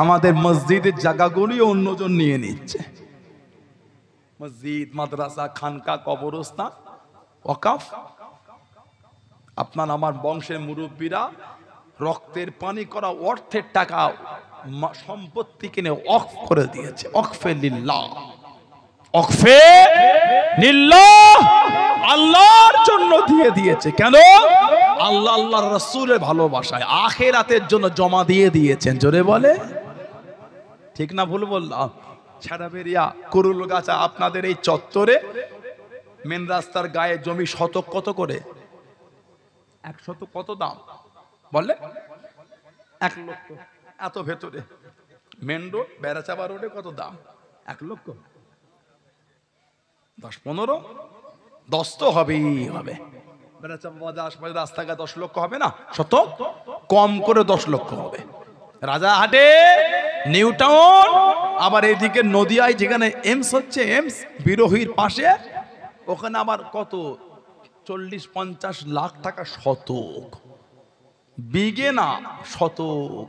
আমাদের মসজিদের জায়গাগুলি অন্যজন নিয়ে নিচ্ছে। মসজিদ, মাদ্রাসা, খানকা, কবরস্থান, ওয়াকফ। আপনার আমার বংশের মুরব্বীরা রক্তের পানি করা অর্থের টাকা সম্পত্তি কিনে ওয়াকফ করে দিয়েছে। ওয়াকফে লিল্লাহ, ওয়াকফে লিল্লাহ, আল্লাহর জন্য দিয়ে দিয়েছে। কেন? আল্লাহ আল্লাহর রাসূলের ভালোবাসায় আখিরাতের জন্য জমা দিয়ে দিয়েছেন। জোরে বলে ঠিক না ভুল বললাম? ছাড়াবেরিয়া কুরুলগাছা আপনাদের এই চত্বরে মেন রাস্তার গায়ে জমি শতক কত করে? 1 শতক কত দাম বলে? 1 লক্ষ। এত ভেতরে মেন রোড বেড়াচাপা রোডে কত দাম? 1 লক্ষ। 10-15, 10 তো হবেই হবে। বেড়াচাপা বাজার রাস্তাঘাট 10 লক্ষ হবে না? শত কম করে 10 লক্ষ হবে। রাজারহাটে, নিউ টাউন, আবার এইদিকে নদিয়ায় যেখানে এমস হচ্ছে, এমস বিরোহীর পাশে, ওখানে আবার কত 40-50 লাখ টাকা শতক, বিঘে না শতক।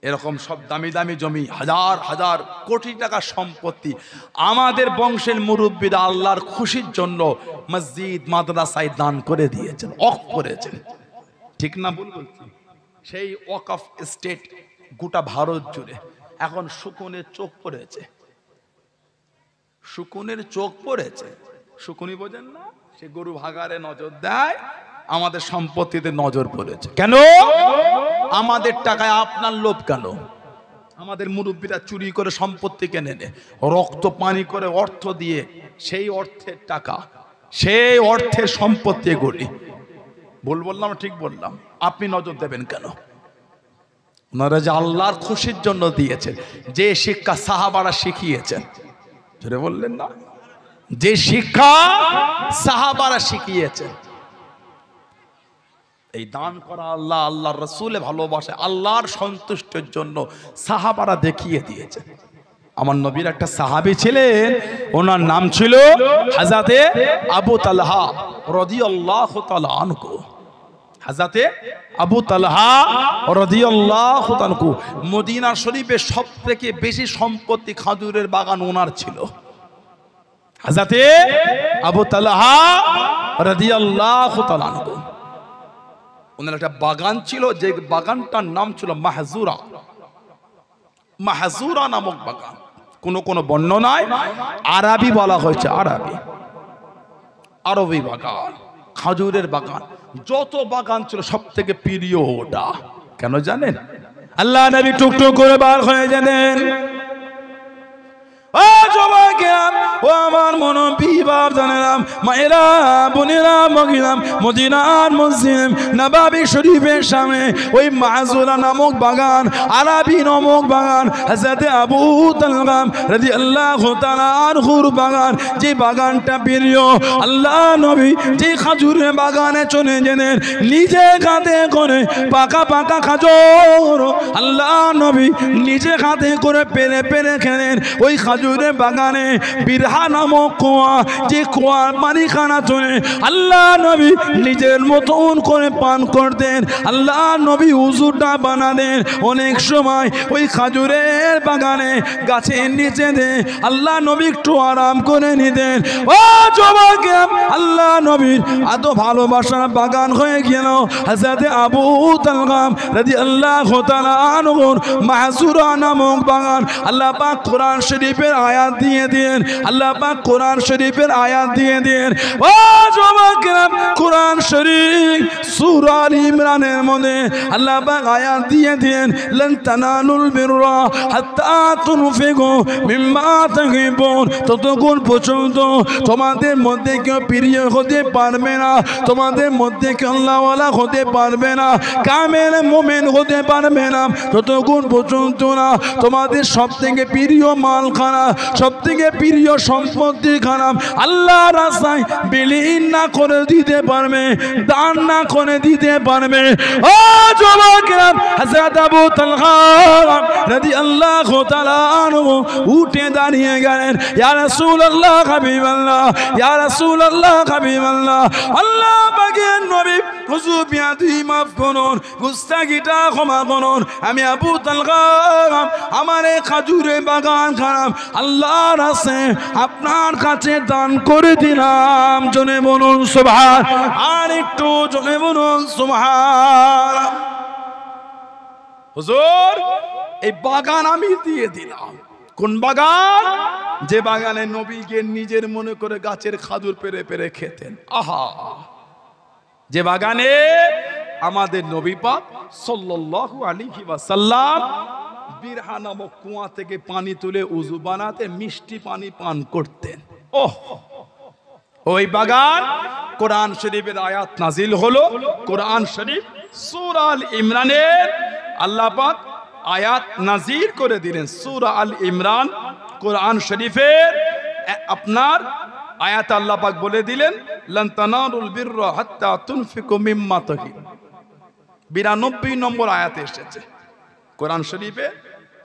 এরকম সব দামি দামি জমি, হাজার হাজার কোটি টাকা সম্পত্তি আমাদের বংশের মুরব্বীরা আল্লাহর খুশির জন্য মসজিদ মাদ্রাসায় দান করে দিয়েছেন, ওয়াকফ করেছেন। ঠিক না ভুল বলছি? সেই ওয়াকফ স্টেট গোটা ভারত জুড়ে এখন শকুনের চোখ পড়েছে। শকুনের চোখ পড়েছে। শকুনি বোঝেন না? সে গরু ভাগারে নজর দেয়, আমাদের সম্পত্তিতে নজর পড়েছে। কেন? আমাদের টাকায় আপনার লোভ কেন? আমাদের মুরব্বীরা চুরি করে সম্পত্তি কিনে নেয়, রক্ত পানি করে অর্থ দিয়ে সেই অর্থের টাকা, সেই অর্থের সম্পত্তি গড়ি। ভুল বললাম ঠিক বললাম? আপনি নজর দেবেন কেন? ওনারা যে আল্লাহর খুশির জন্য দিয়েছেন, যে শিক্ষা সাহাবারা শিখিয়েছেন, ধরে বললেন না? যে শিক্ষা সাহাবারা শিখিয়েছেন, এই দান করা আল্লাহ আল্লাহর রাসূলের ভালোবাসা, আল্লাহর সন্তুষ্টির জন্য সাহাবারা দেখিয়ে দিয়েছে। আমার নবীর একটা সাহাবী ছিলেন, ওনার নাম ছিল হযরতে আবু তালহা রাদিয়াল্লাহু তাআলা আনহু। হযরতে আবু তালহা রাদিয়াল্লাহু তাআলা আনহু, মদিনা শরীফের সবথেকে বেশি সম্পত্তি খাজুরের বাগান ওনার ছিল। হযরতে আবু তালহা রাদিয়াল্লাহু তাআলা আনহু, ওনার একটা বাগান ছিল, যে বাগানটার নাম ছিল মাহজুরা। মাহজুরা নামক বাগান, কোন বর্ণনায় আরবি বলা হয়েছে, আরবি বাগান, খাজুরের বাগান। যত বাগান ছিল সব থেকে প্রিয় ওটা। কেন জানেন? আল্লাহ নবী টুকটুক করে বার হয়ে জানেন, ও যুবকেরা, ও আমার মনোবিভাব জানেরাম, মায়েরা, বোনেরা, মহিলাম, মদিনার মসজিদ নববী শরীফের সামনে ওই মাহজুরা নামক বাগান, আরবি নামক বাগান, হযরত আবু তালহা রাদিয়াল্লাহু তাআলা আনহুর বাগান, যে বাগানটা প্রিয়, আল্লাহ নবী যে খাজুরের বাগানে চলে গেলেন, নিজে হাতে করে পাকা পাকা খাজুর আল্লাহ নবী নিজে হাতে করে পেরে পেরে খেলেন। ওই খাজুরের বাগানে বিরহা নামক কুয়া, যে কুয়ার পানিখানা চলে আল্লাহ নবী নিজের মতন করে পান করতেন। আল্লাহ নবী উজুটা বানালেন, অনেক সময় ওই খাজুরের বাগানে গাছের নিচে দে আল্লাহ নবী একটু আরাম করে নিতেন। ও যুবকেরা, আল্লাহ নবীর এত ভালোবাসার বাগান হয়ে গেল হযরত আবু তালহা রাদিয়াল্লাহু তাআলা আনহুর মাহজুরা নামক বাগান। আল্লাহ পাক কোরআন শরীফের আয়াত দিয়ে দেন, আল্লাহ পাক কোরআন শরীফের আয়াত দিয়ে দেন। ও যুবকেরা, কোরআন শরীফ সূরা আল ইমরানের মধ্যে আল্লাহ পাক আয়াত দিয়ে দেন, লান তানালুল বিররা হাত্তা তুনফিকু মিম্মা তুহিব্বুন, ততক্ষণ পর্যন্ত তোমাদের মধ্যে কেউ প্রিয় হতে পারবে না, তোমাদের মধ্যে কেউ আল্লাহওয়ালা হতে পারবে না, কামেল মুমিন হতে পারবে না, ততক্ষণ পর্যন্ত না তোমাদের সবথেকে প্রিয় মাল খানা, সবথেকে প্রিয় সম্পত্তি খানা আল্লাহ রাস্তায় বিলীন না করে দিতে পারবে, দান না করে দিতে পারবে। ও যুবকেরা, হযরত আবু তালহা রাদিয়াল্লাহু তাআলা আনহু উঠে দাঁড়িয়ে গেলেন, ইয়া রাসূলুল্লাহ হাবিবাল্লাহ, ইয়া রাসূলুল্লাহ হাবিবাল্লাহ, আল্লাহ পাকের নবী হুজুর বিয়াদি মাফ করুন, গুস্তাখিটা ক্ষমা করুন, আমি আবু তালহা আমার এই খাজুরের বাগান খারাপ আল্লাহর আছে আপনার কাছে দান করে দিলাম। জনে বলুন সুবহান, আর একটু জনে বলুন সুবহান। হুজুর এই বাগান আমি দিয়ে দিলাম। কোন বাগান? যে বাগানে নবীকে নিজের মনে করে গাছের খাজুর পেরে পেরে খেতেন। আহা, যে বাগানে আমাদের নবী পাক সাল্লাল্লাহু আলাইহি ওয়াসাল্লাম বিরহা নামক কুয়া থেকে পানি তুলে উযু বানাতে মিষ্টি পানি পান করতেন। ওহ, ওই বাগান কোরআন শরীফের আয়াত নাজিল হলো। কোরআন শরীফ সূরা আল ইমরানের আল্লাহ পাক আয়াত নাজিল করে দিলেন। সূরা আল ইমরান কোরআন শরীফের আপনার আয়াত আল্লাহ পাক বলে দিলেন লান তানালুল বিররা হাত্তা তুনফিকু মিম্মা তুহিব্বুন। 92 নম্বর আয়াতে এসেছে কোরআন শরীফে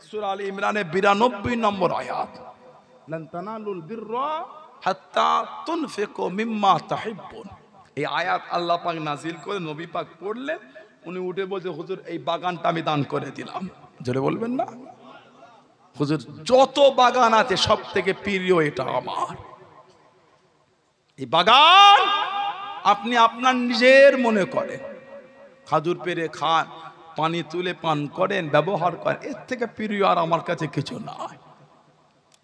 সূরা আল ইমরানের 92 নম্বর আয়াত, লান তানালুল বিররা হাত্তা তুনফিকু মিম্মা তুহিব্বুন। এই আয়াত আল্লাহ পাক নাজিল করে নবী পাক পড়লেন, উনি উঠে বলছে হুজুর এই বাগানটা আমি দান করে দিলাম। জোরে বলবেন না? হুজুর যত বাগান আছে সব থেকে প্রিয় এটা আমার। এই বাগান আপনি আপনার নিজের মনে করেন, খাজুর পেরে খান, পানি তুলে পান করেন, ব্যবহার করেন, এর থেকে প্রিয় আর আমার কাছে কিছু নাই।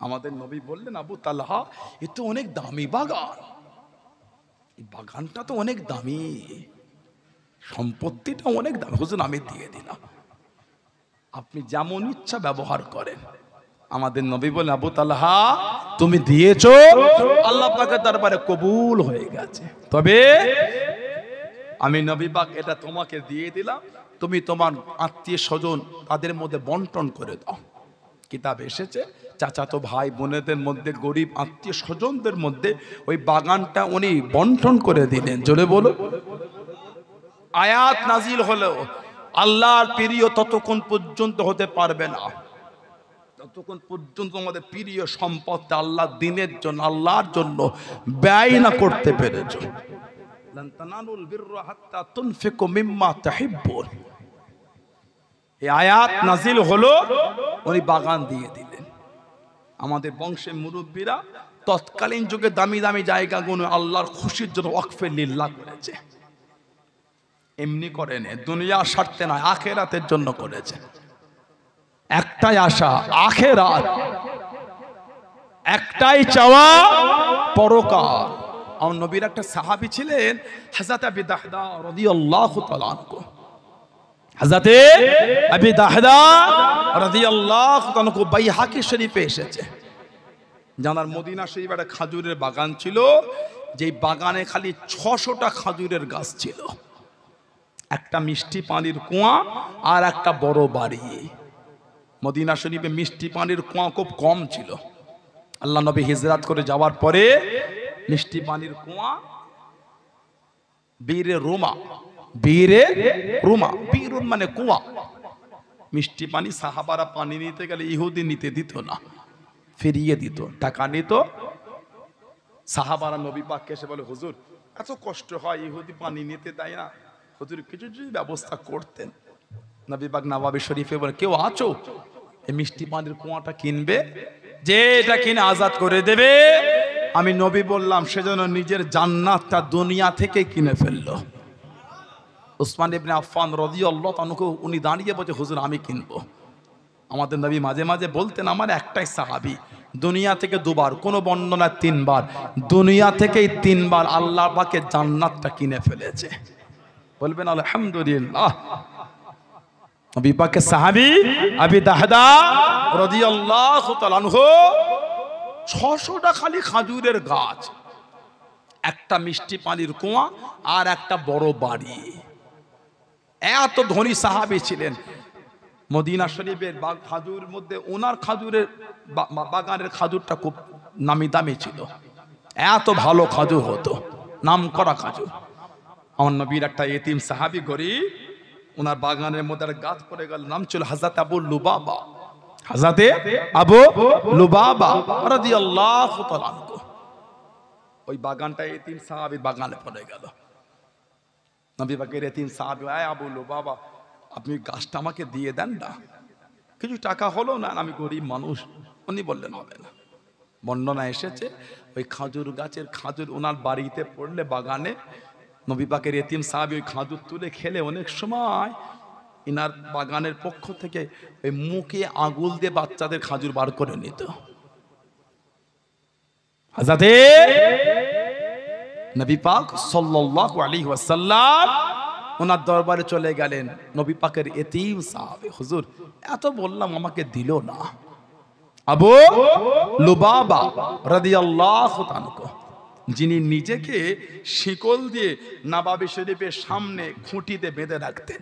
আমাদের নবী বললেন আবু তালহা এ তো অনেক দামি বাগান, এই বাগানটা তো অনেক দামি, সম্পত্তিটা অনেক দামি। হুজুর আমি দিয়ে দিলাম, আপনি যেমন ইচ্ছা ব্যবহার করেন। আমাদের নবী বলেন আবু তালহা তুমি দিয়েছো, আল্লাহ পাকের দরবারে কবুল হয়ে গেছে, তবে আমি নবী পাক এটা তোমাকে দিয়ে দিলাম, তুমি তোমার আত্মীয় স্বজন তাদের মধ্যে বন্টন করে দাও। কিতাব এসেছে চাচাতো ভাই বোনেদের মধ্যে, গরিব আত্মীয় স্বজনদের মধ্যে ওই বাগানটা উনি বন্টন করে দিলেন। জোরে বলো। আয়াত নাজিল হলো আল্লাহর প্রিয় ততক্ষণ পর্যন্ত হতে পারবে না ততক্ষণ পর্যন্ত আমাদের প্রিয় সম্পদটা আল্লাহর দ্বীনের জন্য, আল্লাহর জন্য ব্যয় না করতে পেরেছো। লান তানালুল বিররা হাত্তা তুনফিকু মিম্মা তুহিব্বুন। এই আয়াত নাজিল হলো, উনি বাগান দিয়ে দিলেন। আমাদের বংশের মুরব্বীরা তৎকালীন যুগে দামি দামি জায়গাগুলো আল্লাহর খুশির জন্য ওয়াকফে লিল্লাহ করেছে। এমনি করেন, দুনিয়ার স্বার্থে নয়, আখিরাতের জন্য করেছে। একটাই আশা আখিরাত, একটাই চাওয়া পরকাল। আমার নবীর একটা সাহাবী ছিলেন হযরত আবু দাহদা রাদিয়াল্লাহু তাআলা আনহু। হযরত আবু দাহদা রাদিয়াল্লাহু তাআলা আনহু বাইহাকি শরীফে এসেছে, জানার মদিনা শরীফে একটা খাজুরের বাগান ছিল, যেই বাগানে খালি 600টা খাজুরের গাছ ছিল, একটা মিষ্টি পানির কুয়া আর একটা বড় বাড়ি। মদিনা শরীফে মিষ্টি পানির কুয়া খুব কম ছিল। আল্লাহ নবী হিজরত করে যাওয়ার পরে মিষ্টি পানির কুয়া বীরে রুমা, বীরে রুমা, বীরুন মানে কুয়া। মিষ্টি পানি সাহাবারা পানি নিতে গেলে ইহুদি নিতে দিত না, ফিরিয়ে দিত, টাকা নিত। সাহাবারা নবী পাককে এসে বলে হুজুর এত কষ্ট হয়, ইহুদি পানি নিতে দেয় না, হুজুর কিছু যদি ব্যবস্থা করতেন। নবী পাক নওয়াবী শরীফে বলে কেউ আছো এই মিষ্টি পানির কুয়াটা কিনবে, যে এটা কিনে আজাদ করে দেবে। আমি নবী বললাম সেজন্য নিজের জান্নাতটা দুনিয়া থেকে কিনে ফেললো। উসমান ইবনে আফফান রাদিয়াল্লাহু আনহু উনি দাঁড়িয়ে বলছে হুজুর আমি কিনবো। আমাদের নবী মাঝে মাঝে বলতেন আমার একটাই সাহাবী দুনিয়া থেকে দুবার, কোন বর্ণনা 3 বার, দুনিয়া থেকেই 3 বার আল্লাহ পাকের জান্নাতটা কিনে ফেলেছে। বলবেন আলহামদুলিল্লাহ। নবী পাকের সাহাবী আবু দাহদা রাদিয়াল্লাহু তাআলা আনহু 600টা খালি খাজুরের গাছ, একটা মিষ্টি পানির কুয়া আর একটা বড় বাড়ি। এত ধনী সাহাবী ছিলেন। মদিনা শরীফের খাজুর মধ্যে ওনার খাজুরের বাগানের খাজুরটা খুব নামি দামি ছিল, এত ভালো খাজুর হতো, নাম করা খাজুর। আমার নবীর একটা এতিম সাহাবী গরিব, ওনার বাগানের মধ্যে একটা গাছ পড়ে গেল, নাম ছিল হযরত আবু লুবাবা। হযরত আবু লুবাবা রাদিয়াল্লাহু তাআলা আনহু। ওই বাগানটা এতিম সাহাবীর বাগানে পড়ে গেল। নবী পাকের এতিম সাহাবী আয় আবু লুবাবা আপনি গাছটা আমাকে দিয়ে দেন না। কিছু টাকা হলো না, আমি গরিব মানুষ। উনি বললেন হবে না। বর্ণনা এসেছে ওই খাজুর গাছের খাজুর ওনার বাড়িতে পড়লে বাগানে নবী পাকের এতিম সাহাবী ওই খাজুর তুলে খেলে অনেক সময় ইনার বাগানের পক্ষ থেকে ওই মুখে আঙুল দিয়ে বাচ্চাদের খাজুর বার করে নিত। হযরতে নবী পাক সাল্লাল্লাহু আলাইহি ওয়াসাল্লাম ওনার দরবারে চলে গেলেন। নবী পাকের এতিম সাহাবী, হুজুর এত বললাম আমাকে দিল না। আবু লুবাবা রাদিয়াল্লাহু তাআলা, যিনি নিজেকে শিকল দিয়ে নবাবী শরীফের সামনে খুঁটিতে বেঁধে রাখতেন,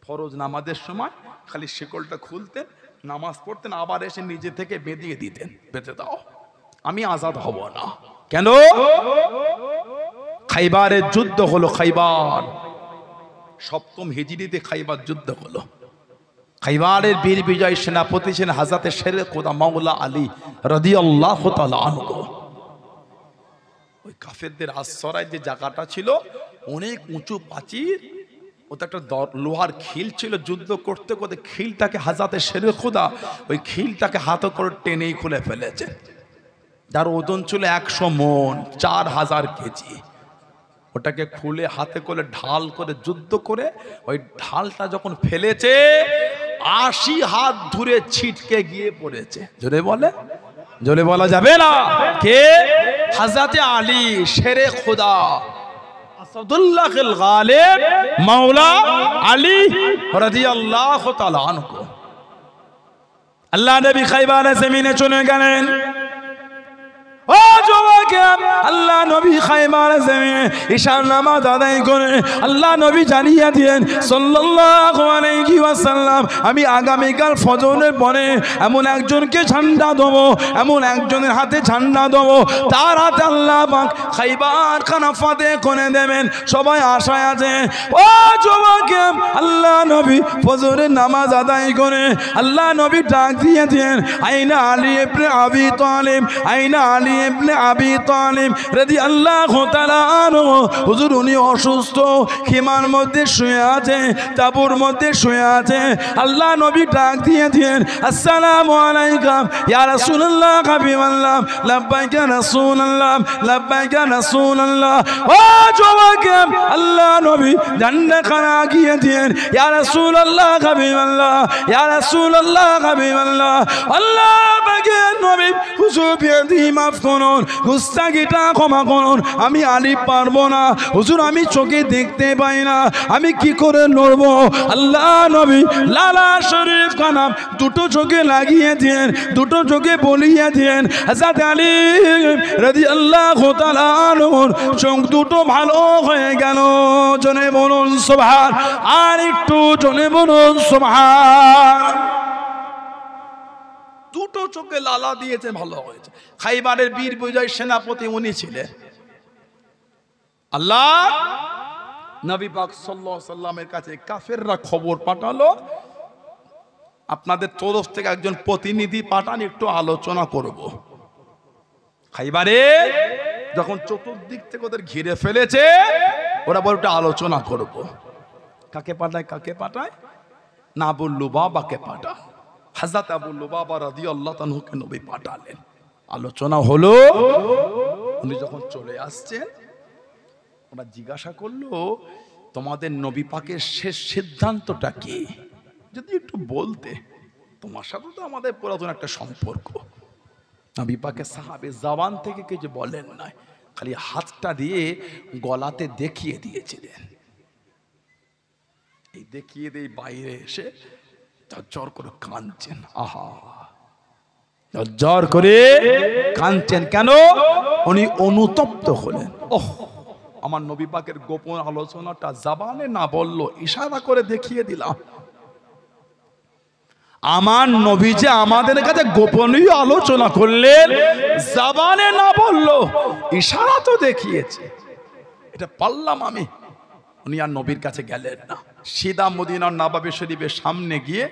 ফরজ নামাজের সময় খালি শিকলটা খুলতেন, নামাজ পড়তেন, আবার এসে নিজে থেকে বেঁধিয়ে দিতেন, বেঁধে দাও, আমি আজাদ হব না। কেন? খাইবারের যুদ্ধ হলো, খাইবার 7ম হিজরিতে খাইবার যুদ্ধ হলো। খাইবারের বীর বিজয় সেনাপতি ছিলেন হযরতে শেরে খোদা মাওলা আলী রাদিয়াল্লাহু তাআলা আনহু। ওই কাফেরদের আশ্রয় যে জায়গাটা ছিল অনেক উঁচু প্রাচীর, ওটা একটা লোহার খিল ছিল। যুদ্ধ করতে করতে খিলটাকে হযরতে শেরে খোদা ওই খিলটাকে হাতে করে টেনেই খুলে ফেলেছে, যার ওজন ছিল 100 মণ, 4000 কেজি। ওটাকে খুলে হাতে করে ঢাল করে যুদ্ধ করে ওই ঢালটা যখন ফেলেছে 80 হাত দূরে ছিটকে গিয়ে পড়েছে। জোরে বলে, জোরে বলা যাবে না। কে? হযরতে আলী শেরে খোদা আসাদুল্লাহিল গালিব মাওলা আলী রাদিয়াল্লাহু তাআলা আনহু। আল্লাহ নবী খাইবারের জমিনে চলে গেলেন। ও যুবকেরা, আল্লাহ নবী খাইবারের জমিনে ঈশার নামাজ আদায় করে আল্লাহ নবী জানিয়ে দিলেন সাল্লাল্লাহু আলাইহি ওয়াসাল্লাম, আমি আগামীকাল ফজরের পরে এমন একজনকে ঝান্ডা দেবো, এমন একজনের হাতে ঝান্ডা দেবো, তার হাতে আল্লাহ পাক খাইবার খানা ফাতেহ করে দেবেন। সবাই আশায় আছে। ও যুবকেরা, আল্লাহ নবী ফজরের নামাজ আদায় করে আল্লাহ নবী ডাক দিয়ে দিলেন, আইনা আলী ইবনে আবি তালিব, আইনা আলী ইবনে আবি তালিব রাদিয়াল্লাহু তাআলা আনহু। হুজুর উনি অসুস্থ, খিমার মধ্যে শুয়ে আছে, তাঁবুর মধ্যে শুয়ে আছে। আল্লাহ নবী ডাক দিয়ে দিলেন, আসসালামু আলাইকুম ইয়া রাসূলুল্লাহ, হাবিবাল্লাহ, লাব্বাইক ইয়া রাসূলুল্লাহ, লাব্বাইক ইয়া রাসূলুল্লাহ। ও যুবকেরা, আল্লাহ নবী ঝান্ডা খানা গিয়ে দিলেন, ইয়া রাসূলুল্লাহ, হাবিবাল্লাহ, ইয়া রাসূলুল্লাহ, হাবিবাল্লাহ। আল্লাহ পাকের নবী, হুজুর বিয়াদি মাফ করুন, গুস্তাখিটা ক্ষমা করুন, আমি আলী পারবো না হুজুর, আমি চোখে দেখতে পাই না, আমি কি করে লড়বো। আল্লাহ নবী লালা শরীফ খানা দুটো চোখে লাগিয়ে দিয়েন, দুটো চোখে বলিয়ে দিয়েন। হযরত আলী রাদিয়াল্লাহু তাআলা আনহুর চোখ দুটো ভালো হয়ে গেল। জনে বলুন সুবহান, আর একটু জনে বলুন সুবহান। দুটো চোখে লালা দিয়েছে, ভালো হয়েছে। খাইবারের বীর বিজয় সেনাপতি উনি ছিলেন। আল্লাহ নবী পাক সাল্লাল্লাহু আলাইহি ওয়াসাল্লামের কাছে কাফেররা খবর পাঠালো, আপনাদের তরফ থেকে একজন প্রতিনিধি পাঠান, একটু আলোচনা করব। খাইবারে যখন চতুর্দিক থেকে ওদের ঘিরে ফেলেছে, ওরা বলে একটু আলোচনা করব। কাকে পাঠায়? কাকে পাঠায়? না আবু লুবাবাকে পাঠায়। হযরত আবু লুবাবা রাদিয়াল্লাহু তাআলাকে নবী পাঠালেন। আলোচনা হলো। উনি যখন চলে আসছেন, ওরা জিজ্ঞাসা করলো, তোমাদের নবী পাকের শেষ সিদ্ধান্তটা কি? যদি একটু বলতে, তোমার সাথে তো আমাদের পুরাতন একটা সম্পর্ক। নবী পাকের সাহাবী জবান থেকে কিছু বলেন নাই, খালি হাতটা দিয়ে গলাতে দেখিয়ে দিয়েছিলেন। এই দেখিয়ে দিয়ে বাইরে এসে ঝরঝর করে কাঁদছেন। আহা, ঝরঝর করে কাঁদছেন কেন? উনি অনুতপ্ত হলেন। ওহ, আমার নবী পাকের গোপন আলোচনাটা জবানে না বললো, ইশারা করে দেখিয়ে দিলাম। আমার নবী যে আমাদের কাছে গোপনীয় আলোচনা করলেন, জবানে না বললো, ইশারা তো দেখিয়েছে, এটা পারলাম আমি। উনি আর নবীর কাছে গেলেন না, সিধা মদিনার নবাবী শরীফের সামনে গিয়ে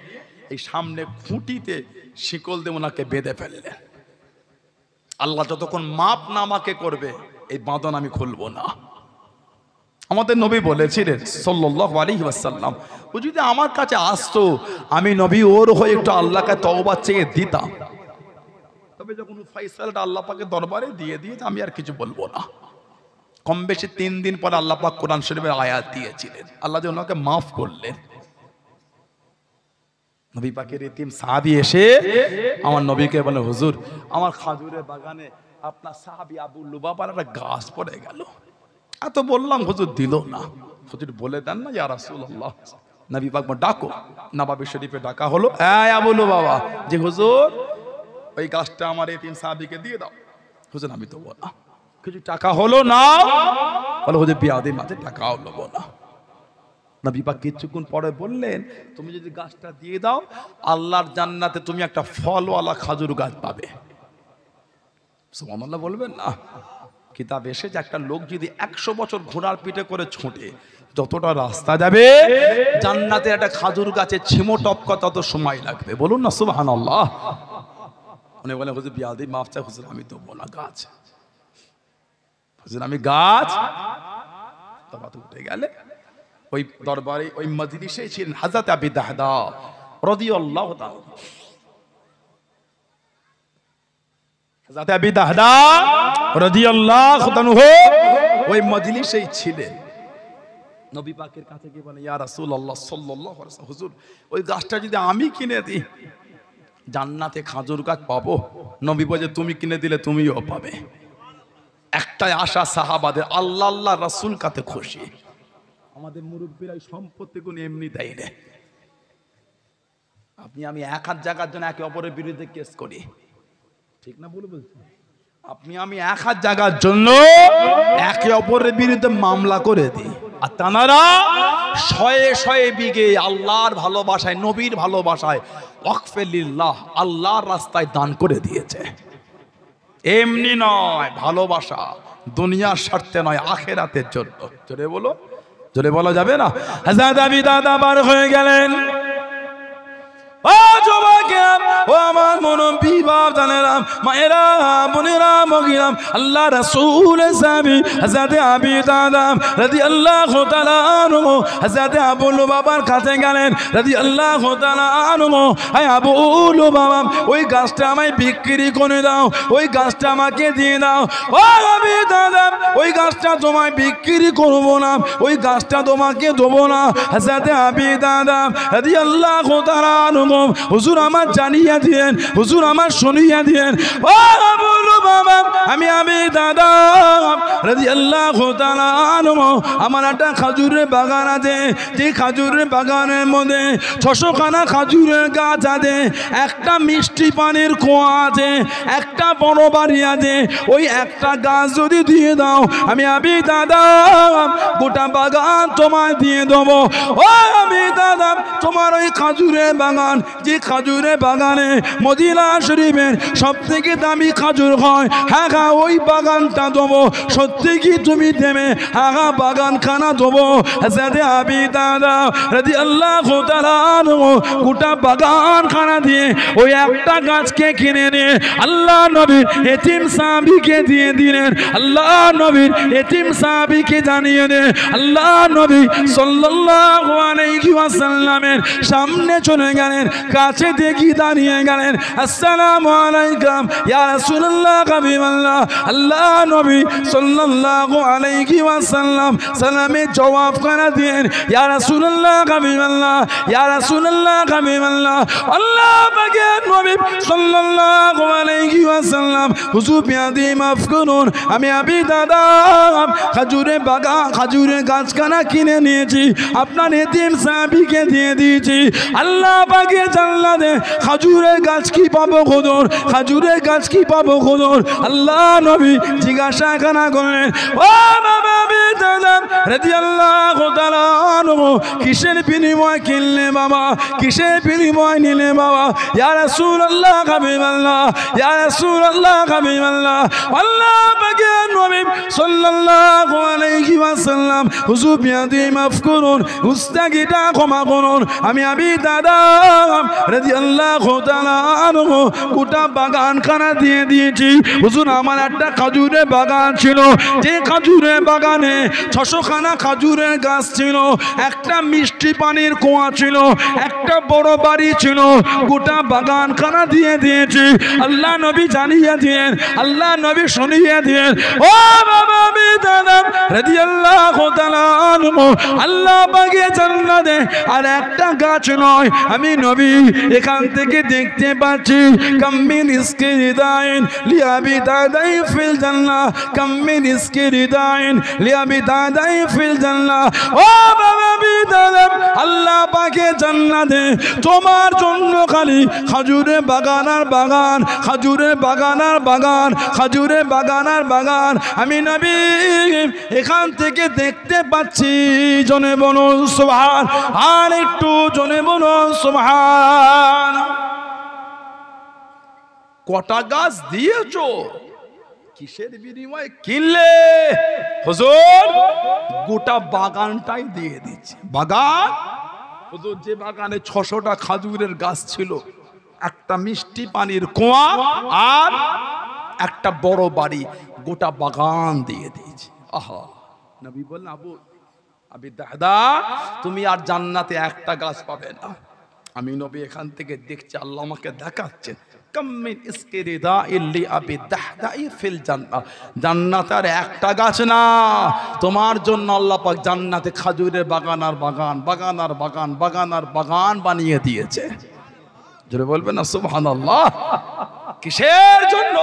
এই সামনে খুঁটিতে শিকল দিয়ে ওনাকে বেঁধে ফেললেন। আল্লাহ যতক্ষণ মাপ না আমাকে করবে, এই বাঁধন আমি খুলবো না। আমাদের নবী বলেছিলেন সাল্লাল্লাহু আলাইহি ওয়াসাল্লাম, ও যদি আমার কাছে আসতো আমি নবী ওর হয়ে একটু আল্লাহকে তওবা চেয়ে দিতাম। তবে যখন ফয়সালাটা আল্লাহ পাকের দরবারে দিয়ে দিয়েছে আমি আর কিছু বলবো না। কম বেশি 3 দিন পর আল্লাহ পাক কোরআন শরীফের আয়াত দিয়েছিলেন, আল্লাহ যে ওনাকে মাফ করলেন। নবী পাকের এতিম সাহাবী এসে আমার নবীকে বলে, হুজুর আমার খাজুরের বাগানে আপনার সাহাবী আবু লুবাবার একটা গাছ পড়ে গেল। এত বললাম হুজুর দিল না। হুজুর বলে দেন না ইয়া রাসূলুল্লাহ। নবী পাক ডাকো, নবাবী শরীফে ডাকা হলো, এই আবু লুবাবা, যে হুজুর ওই গাছটা আমার এতিম সাহাবীকে দিয়ে দাও। হুজুর আমি তো বলা কিছু টাকা হলো না, বলে হুজুর বিয়াদের মাঝে টাকাও নেবো না। নবী পাক কিছুক্ষণ পরে বললেন, তুমি যদি গাছটা দিয়ে দাও আল্লাহর জান্নাতে তুমি একটা ফলওয়ালা খাজুর গাছ পাবে। সুবহানাল্লাহ বলবেন না? কিতাব এসে যে একটা লোক যদি 100 বছর ঘোড়ার পিঠে করে ছোটে যতটা রাস্তা যাবে জান্নাতে একটা খাজুর গাছে ছিমো টপকা তত সময় লাগবে। বলুন না সুবহানাল্লাহ। উনি বলেন, হুজুর বিয়াদি মাফ চাই। হুজুর আমি তো বলা গাছ, হুজুর আমি গাছ। তবে উঠে গেলে ওই দরবারে ওই মজলিসে ছিলেন হযরত আবি দাহদা রাদিয়াল্লাহু তাআলা। হযরত আবি দাহদা রাদিয়াল্লাহু তাআলা ওই মজলিসেই ছিলেন। নবী পাকের কাছে গিয়ে বলে, ইয়া রাসূলুল্লাহ সাল্লাল্লাহু আলাইহি ওয়াসাল্লাম, হুজুর ওই গাছটা যদি আমি কিনে দিই জান্নাতে খাজুর গাছ পাবো। নবী বলে, তুমি কিনে দিলে তুমিও পাবে। একটাই আশা সাহাবাদের, আল্লাহ আল্লাহ রাসূল কাতে খুশি। আমাদের মুরব্বীরা সম্পত্তি কোন এমনি দেয় না। আপনি আমি এক হাত জায়গার জন্য একে অপরের বিরুদ্ধে কেস করি, ঠিক না? বলবেন আপনি আমি এক হাত জায়গার জন্য একে অপরের বিরুদ্ধে মামলা করে দিই, আর তানারা শয়ে শয়ে বিঘে আল্লাহর ভালোবাসায় নবীর ভালোবাসায় ওয়াকফে লিল্লাহ আল্লাহর রাস্তায় দান করে দিয়েছে। এমনি নয়, ভালোবাসা দুনিয়ার স্বার্থে নয়, আখিরাতের জন্য। জোরে বলো, জোরে বলা যাবে না? হযরত আবি দাদা বার হয়ে গেলেন। ও যুবকেরা, ও আমার মুরব্বি বাপ জানেরা, মায়েরা, বোনেরা, মগিরাম, আল্লাহ রাসূলের সাহাবী হযরত আবি দাদা রাদিয়াল্লাহু তাআলা আনহু হযরত আবু লুবাবার কাছে গেলেন রাদিয়াল্লাহু তাআলা আনহু। আয় আবু লুবাবা, ওই গাছটা আমায় বিক্রি করে দাও, ওই গাছটা আমাকে দিয়ে দাও। ও আবি দাদা, ওই গাছটা তোমায় বিক্রি করব না, ওই গাছটা তোমাকে দেবো না। হযরত আবি দাদা রাদিয়াল্লাহু তাআলা আনহু, হুজুর আমার জানিয়ে দিয়েন, হুজুর আমার শুনিয়ে দিয়েন। ও আবু লুবাবা, আমি আবি দাদা রাদিয়াল্লাহু তাআলা আনহু, আমার একটা খাজুরের বাগান আছে, যে খাজুরের বাগানের মধ্যে 600 খানা খাজুরের গাছ আছে, একটা মিষ্টি পানির কুয়া আছে, একটা বড় বাড়ি আছে। ওই একটা গাছ যদি দিয়ে দাও আমি আবি দাদা গোটা বাগান তোমায় দিয়ে দেবো। ও আবি দাদা, তোমার ওই খাজুরের বাগান, যে খাজুরের বাগানে মদিনা শরীফের সব থেকে দামি খাজুর হয়, হ্যাঁ হ্যাঁ ওই বাগানটা দেবো। সত্যি কি তুমি দেবে? হ্যাঁ হ্যাঁ বাগানখানা দেবো। হযরত আবি দাদা রাদিয়াল্লাহু তাআলা আনহু গোটা বাগানখানা দিয়ে ওই একটা গাছকে কিনে নিয়ে আল্লাহ নবীর এতিম সাহাবীকে দিয়ে দিলেন। আল্লাহ নবীর এতিম সাহাবীকে জানিয়ে দে, আল্লাহ নবী সাল্লাল্লাহু আলাইহি ওয়াসাল্লামের সামনে চলে গেলেন, কাছে দেখি দাঁড়িয়ে গেলেন। আসসালামু আলাইকুম ইয়া রাসূলুল্লাহ হাবিবাল্লাহ। আল্লাহ নবী সাল্লাল্লাহু আলাইহি ওয়াসাল্লাম সালামে জবাব করে দিলেন, ইয়া রাসূলুল্লাহ হাবিবাল্লাহ, ইয়া রাসূলুল্লাহ হাবিবাল্লাহ। আল্লাহ পাকের নবী সাল্লাল্লাহু আলাইহি ওয়াসাল্লাম, হুজুর বিয়াদি মাফ করুন, আমি আবি দাদা খাজুরের বাগান, খাজুরের গাছখানা কিনে নিয়েছি, আপনার এতিম সাহাবীকে দিয়ে দিয়েছি। আল্লাহ পাকে জান্নাতে খাজুরের গাছ কি পাবো হুজুর, খাজুরের গাছ কি পাবো হুজুর? আল্লাহ নবী জিজ্ঞাসা করলেন, ও বাবা আবি দাদা রাদিয়াল্লাহু তাআলা আনহু, কিসের বিনিময় কিনলে বাবা, কিসের বিনিময় নিলে বাবা? ইয়া রাসূলুল্লাহ হাবিবাল্লাহ, ইয়া রাসূলুল্লাহ হাবিবাল্লাহ। আল্লাহ পাকের নবী সাল্লাল্লাহু আলাইহি ওয়াসাল্লাম, হুজুর বিয়াদি মাফ করুন, গুস্তাখিটা ক্ষমা করুন, আমি আবি দাদা রাদিয়াল্লাহু তাআলা আনহু গোটা বাগানখানা দিয়ে দিয়েছি। হুজুর আমার একটা খাজুরের বাগান ছিল, যে খাজুরের বাগানে 600 খানা খাজুরের গাছ ছিল, একটা মিষ্টি পানির কুয়া ছিল, একটা বড় বাড়ি ছিল, গোটা বাগানখানা দিয়ে দিয়েছি। আল্লাহ নবী জানিয়ে দিয়েন, আল্লাহ নবী শুনিয়ে দিয়েন, ও বাবা দাদা রাদিয়াল্লাহু তাআলা আনহু, আল্লাহ পাকে জান্নাতে আর একটা গাছ নয়, আমি নবী এখান থেকে দেখতে পাচ্ছি কাম্মিন ইসকিরিদাইন লিয়াবি দাদাই ফিল জান্নাহ, কাম্মিন ইসকিরিদাইন লিয়াবি দাদাই ফিল জান্নাহ। ও বাবা দাদা, আল্লাহ পাকে জান্নাতে তোমার জন্য খালি খাজুরে বাগান আর বাগান, খাজুরে বাগান আর বাগান, খাজুরে বাগান আর বাগান আমি নবী এখান থেকে দেখতে পাচ্ছি। জনে বলুন সুবহান, আর একটু জনে বলুন সুবহান। কটা গাছ দিয়েছো, কিসের বিনিময়ে কিনলে? হুজুর গোটা বাগানটাই দিয়ে দিচ্ছে। বাগান হুজুর, যে বাগানে 600টা খাজুরের গাছ ছিল, একটা মিষ্টি পানির কুয়া আর একটা বড় বাড়ি, গোটা বাগান দিয়ে দিয়েছে। আহা, নবী বললেন আবি দাদা তুমি আর জান্নাতে একটা গাছ পাবে না। আমি নবী এখান থেকে দেখছি, আল্লাহ আমাকে দেখাচ্ছেন কাম্মিন ইসকিরিদাইন লিআবি দাহদাই ফিল জান্নাহ, জান্নাতে আর একটা গাছ না, তোমার জন্য আল্লাহ পাক জান্নাতে খাজুরের বাগান আর বাগান, বাগান আর বাগান, বাগান আর বাগান বানিয়ে দিয়েছে। জোরে বলবেন না সুবহানাল্লাহ। কিসের জন্য?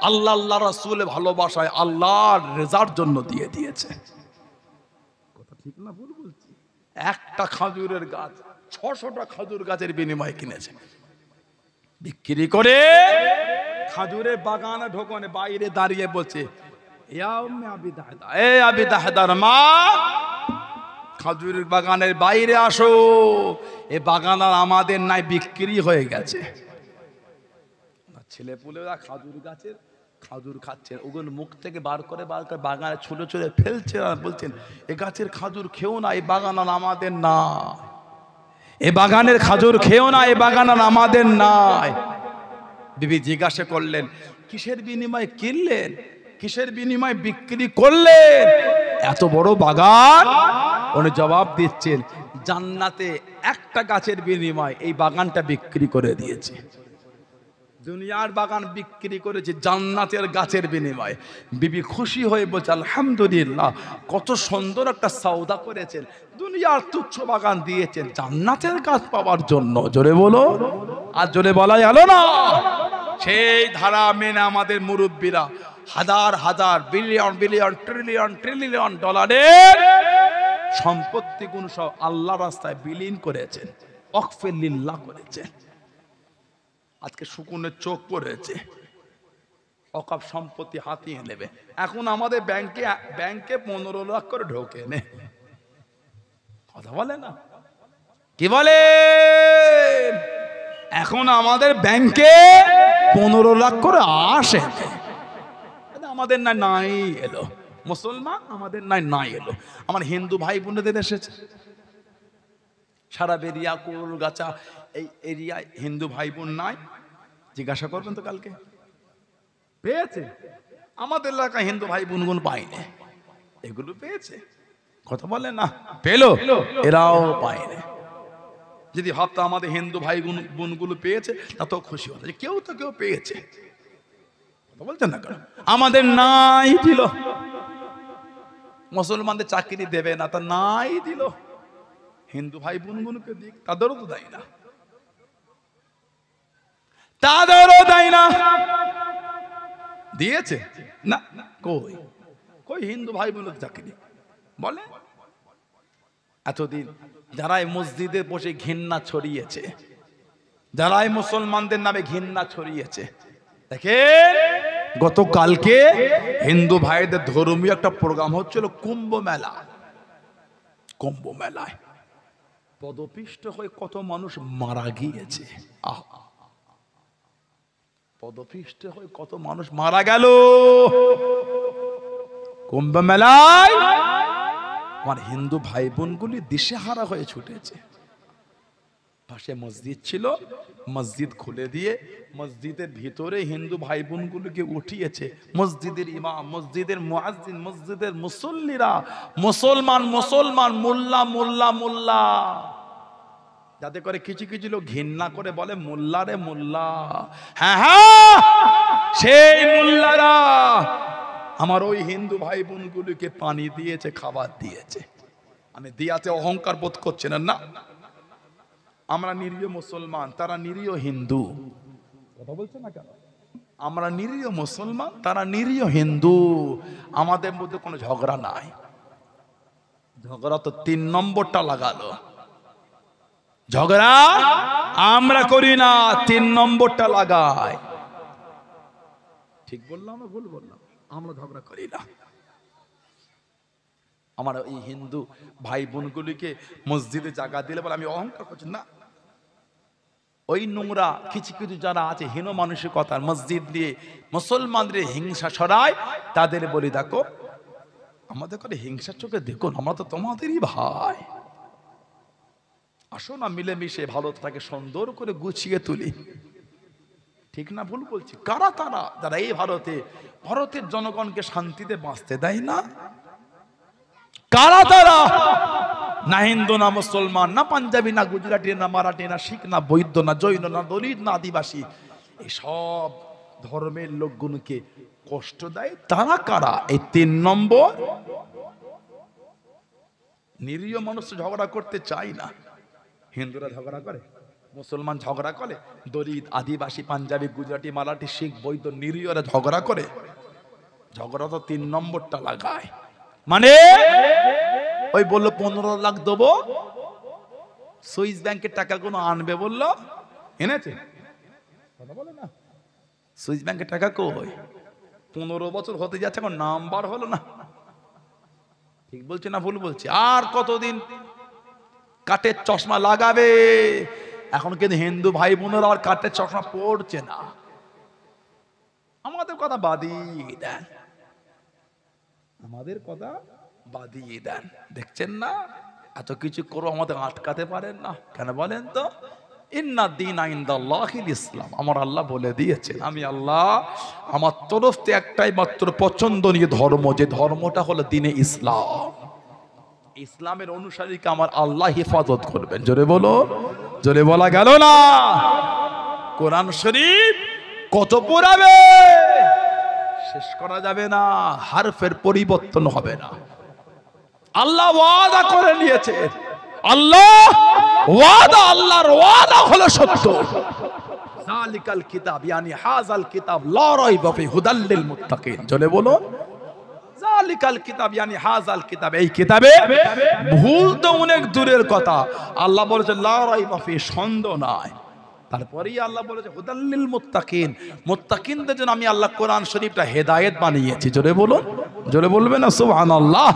আল্লাহ আল্লাহ রাসূলের ভালোবাসায়, আল্লাহর রেজার জন্য দিয়ে দিয়েছে। কথা ঠিক না ভুল বলছি? একটা খাজুরের গাছ 600টা খাজুর গাছের বিনিময়ে কিনেছে, বিক্রি করে খাজুরের বাগানে ঢোকানে বাইরে দাঁড়িয়ে বলছে, ইয়া উম্মে আবি দাহদা, এ আবি দাহদার মা, খাজুরের বাগানের বাইরে আসো, এ বাগান আর আমাদের নাই, বিক্রি হয়ে গেছে। ছেলে পুলেরা খাজুর গাছের খাজুর খাচ্ছে, ওগুলো মুখ থেকে বার করে বাগানে ছুঁড়ে ছুঁড়ে ফেলছে আর বলছেন, এ গাছের খাজুর খেও না, এই বাগান আর আমাদের না, এ বাগানের খাজুর খেও না, এ বাগান আর আমাদের নাই। বিবি জিজ্ঞাসা করলেন, কিসের বিনিময়ে কিনলেন, কিসের বিনিময়ে বিক্রি করলেন এত বড় বাগান? উনি জবাব দিচ্ছেন, জান্নাতে একটা গাছের বিনিময়ে এই বাগানটা বিক্রি করে দিয়েছে। দুনিয়ার বাগান বিক্রি করেছে জান্নাতের গাছের বিনিময়ে। বিবি খুশি হয়ে বলছে, আলহামদুলিল্লাহ, কত সুন্দর একটা সওদা করেছেন, দুনিয়ার তুচ্ছ বাগান দিয়েছেন জান্নাতের গাছ পাওয়ার জন্য। জোরে বলো, আর জোরে বলা গেল না। সেই ধারা মেনে আমাদের মুরব্বীরা হাজার হাজার বিলিয়ন বিলিয়ন ট্রিলিয়ন ট্রিলিয়ন ডলারের সম্পত্তিগুলো সব আল্লাহ রাস্তায় বিলীন করেছেন, ওয়াকফে লিল্লাহ করেছেন। আজকে শুকুনের চোখ পড়েছে, ওয়াকফ সম্পত্তি হাতিয়ে নেবে। এখন আমাদের ব্যাংকে 15 লাখ করে ঢোকে নে, কথা বলে না, কি বলে? এখন আমাদের ব্যাংকে 15 লাখ করে আসে, আমাদের নাই এলো। মুসলমান আমাদের নাই এলো, আমার হিন্দু ভাই বোনদের এসেছে। সারা বেরিয়া কোলগাছা এই এরিয়ায় হিন্দু ভাই বোন নাই, জিজ্ঞাসা করবেন তো কালকে পেয়েছে? আমাদের এলাকায় হিন্দু ভাই বোনগুন পাইনি, এগুলো পেয়েছে, কথা বলে না, পেলো, এরাও পায়নি। যদি ভাবতো আমাদের হিন্দু ভাই বোনগুলো পেয়েছে তাতেও খুশি হতো, কেউ তো কেউ পেয়েছে, কথা বলছেন না কেন? আমাদের নাই দিল, মুসলমানদের চাকরি দেবে না, তা নাই দিল, হিন্দু ভাই বোনগুলোকে দিক, তাদেরও তো দেয় না, তাদেরও দেয় না। দিয়েছে না, কই কই হিন্দু ভাই বোনের চাকরি বলে? এতদিন যারাই মসজিদে বসে ঘৃণা ছড়িয়েছে, যারাই মুসলমানদের নামে ঘৃণা ছড়িয়েছে, দেখেন গতকালকে হিন্দু ভাইদের ধর্মীয় একটা প্রোগ্রাম হচ্ছিল কুম্ভ মেলা। কুম্ভ মেলায় পদপিষ্ট হয়ে কত মানুষ মারা গিয়েছে, পদপিষ্ট হয়ে কত মানুষ মারা গেল কুম্ভ মেলায়। আমার হিন্দু ভাই বোনগুলি দিশেহারা হয়ে ছুটেছে, পাশে মসজিদ ছিল, মসজিদ খুলে দিয়ে মসজিদের ভিতরে হিন্দু ভাই বোনগুলোকে উঠিয়েছে। মসজিদের ইমাম, মসজিদের মুয়াজ্জিন, মসজিদের মুসল্লিরা মুসলমান মুসলমান, মোল্লা মোল্লা মোল্লা, যাতে করে কিছু কিছু লোক ঘৃণা করে বলে মোল্লা রে মোল্লা। হ্যাঁ হ্যাঁ, সেই মোল্লারা আমার ওই হিন্দু ভাই বোনগুলোকে পানি দিয়েছে, খাবার দিয়েছে। আমি দিয়াতে অহংকার বোধ করছেন না? আমরা নিরীহ মুসলমান, তারা নিরীহ হিন্দু। কথা বলছে না কেন? আমরা নিরীহ মুসলমান, তারা নিরীহ হিন্দু, আমাদের মধ্যে কোনো ঝগড়া নাই। ঝগড়া তো 3 নম্বরটা লাগালো। ঝগড়া আমরা করি না, 3 নম্বরটা লাগাই। ঠিক বললাম না ভুল বললাম? আমরা ঝগড়া করি না। আমার এই হিন্দু ভাই বোনগুলিকে মসজিদে জায়গা দিলে বলে আমি অহংকার করছি না। ওই নোংরা কিছু কিছু যারা আছে হীন মানসিকতার, মসজিদ দিয়ে মুসলমানদের হিংসা ছড়ায়, তাদের বলি দেখো আমাদের করে হিংসার চোখে দেখুন, আমরা তো তোমাদেরই ভাই। আসো না মিলেমিশে ভারতটাকে সুন্দর করে গুছিয়ে তুলি। ঠিক না ভুল বলছি? কারা তারা যারা এই ভারতের জনগণকে শান্তিতে বাঁচতে দেয় না? কারা তারা? না হিন্দু, না মুসলমান, না পাঞ্জাবি, না গুজরাটি, না মারাঠি, না শিখ, না বৈদ্য, না জৈন, না দলিত, না আদিবাসী, এই সব ধর্মের লোকগুলোকে কষ্ট দেয়। তারা কারা? এই 3 নম্বর। নিরীহ মানুষ ঝগড়া করতে চায় না। হিন্দুরা ঝগড়া করে, মুসলমান ঝগড়া করে, দলিত, আদিবাসী, পাঞ্জাবি, গুজরাটি, মারাঠি, শিখ, বৈদ্য, নিরীহরা ঝগড়া করে। ঝগড়া তো 3 নম্বরটা লাগায়। মানে ওই বললো 15 লাখ দেবো, সুইস ব্যাংকের টাকাগুলো আনবে বললো, এনেছে? কথা বলে না? সুইস ব্যাংকের টাকা কই? 15 বছর হতে যাচ্ছে, এখন নাম্বার হলো না। ঠিক বলছে না ভুল বলছে? আর কতদিন কাঠের চশমা লাগাবে? এখন কিন্তু হিন্দু ভাই বোনেরা আর কাঠের চশমা পড়ছে না। আমাদের কথা বাদিয়ে দেন, আমাদের কথা বাদিয়ে দেন। দেখছেন না এত কিছু করো, আমাদের আটকাতে পারেন না কেন বলেন তো? ইন্না দীনা ইনদাল্লাহিল ইসলাম, আমার আল্লাহ বলে দিয়েছেন আমি আল্লাহ আমার তরফ থেকে একটাই মাত্র পছন্দনীয় ধর্ম, যে ধর্মটা হলো দ্বীনে ইসলাম। ইসলামের অনুসারীকে আমার আল্লাহ হেফাজত করবেন। জোরে বলো, জোরে বলা গেল না? কোরআন শরীফ কত পড়াবে, শেষ করা যাবে না, হারফের পরিবর্তন হবে না। আল্লাহ ওয়াদা করে নিয়েছে, আল্লাহ ওয়াদা, আল্লাহর ওয়াদা হলো সত্য। যালিকাল কিতাব ইয়ানি হাযাল কিতাব লা রাইবা ফি হুদাল লিল মুত্তাকিন। জোরে বলো, যালিকাল কিতাব ইয়ানি হাযাল কিতাব, এই কিতাবে ভুল তো অনেক দূরের কথা, আল্লাহ বলেছে লা রাইবা ফি, সন্দেহ নাই। তারপরেই আল্লাহ বলেছে হুদাল লিল মুত্তাকিন, মুত্তাকিনদের জন্য আমি আল্লাহ কোরআন শরীফটা হেদায়েত বানিয়েছি। জোরে বলুন, জোরে বলবেন না সুবহানাল্লাহ।